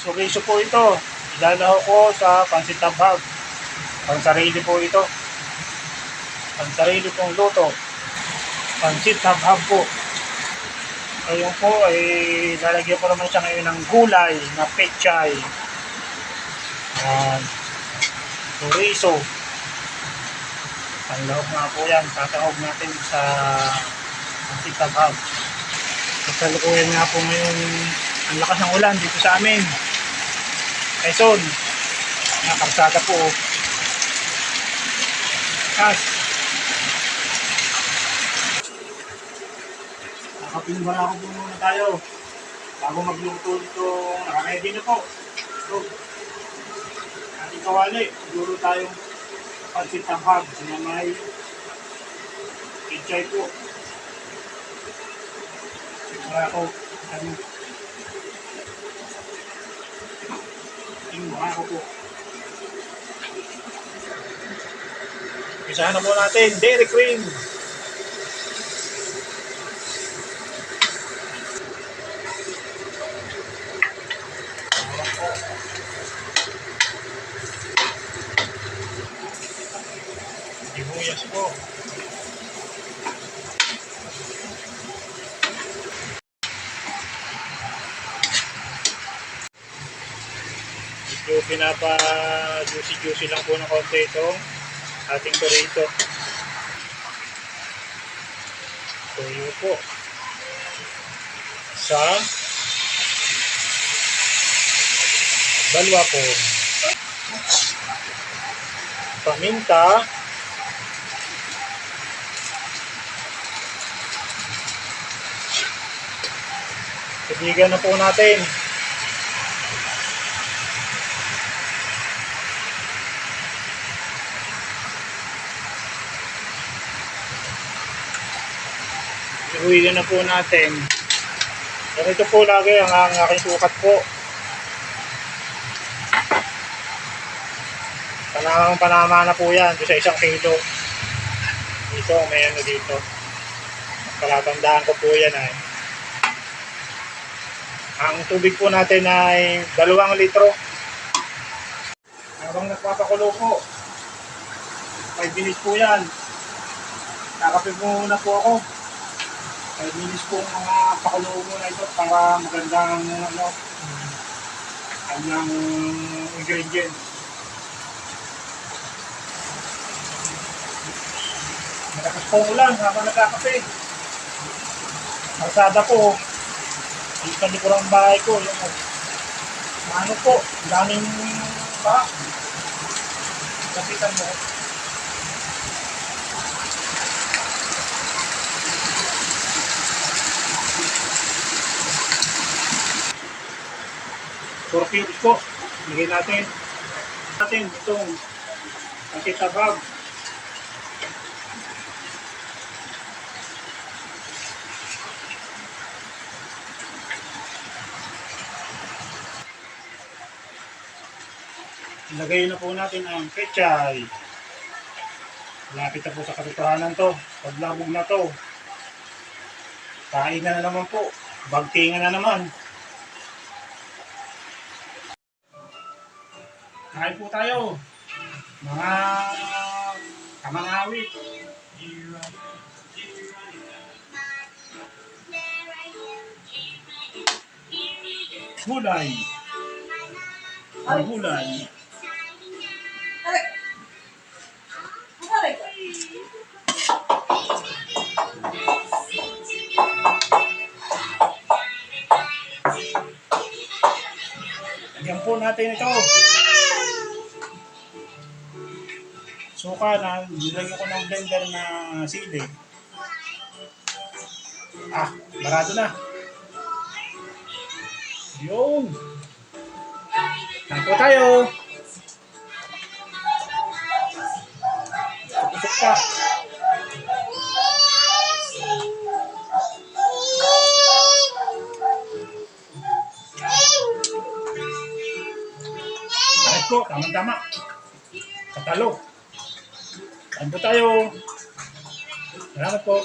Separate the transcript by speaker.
Speaker 1: Chorizo po ito. Ilalaho ko sa pansit habhab. Pansarili po ito. Pansarili pong luto. Pansit habhab po. Ayun po ay lalagyan ko naman siya ngayon ng gulay na pechay. Chorizo. Panlahok nga po yan. Tatahog natin sa pansit habhab. Kasalukuyan nga po ngayon ang lakas ng ulan dito sa amin. Quezon. Nakarsada po. Nakapinbara ko po muna tayo. Bago magluto ito, nakaready na po. So, ating kawali, siguro tayong pansit habhab na may pechay po. Sigura ko, tingnan ko po. Isahan na po natin, dairy cream. Sibuyas po. Medyo pinapa-juicy lang po ng konti itong ating chorizo. Tuyo po. Sa balwa po. Paminta. Ibigan na po natin. Ihuwigan na po natin. Ganito po lagi ang aking sukat po. Panama na po yan sa 1 kilo. Dito, may ano dito. Palatandaan ko po yan ay. Ang tubig po natin ay 2 litro. Habang nagpapakulo po, 5 minutes po yan. Kakape po muna po ako. 5 minutes po mga pakulo muna ito para magandang kanyang ingredients. Malakas po ulan habang nagkakape. Karsada po. Yung sa likurang bahay ko, yung ano po, daming ba? Kapitan mo. For cubes po, bigyan natin itong pansit habhab. Ilagay na po natin ang pechay. Lapit na po sa katotohanan to. Paglabog na to, kain na naman po. Bagtingan na naman. Kain po tayo. Mga kamangawit. Gulay. Gulay. Lagyan po natin ito. Suka na, nilagyan ko ng blender na sili. Barado na. Yun. Kain po tayo. Pusok pa. Kahit ko, tama-tama. Katalo. Kain po tayo. Salamat po.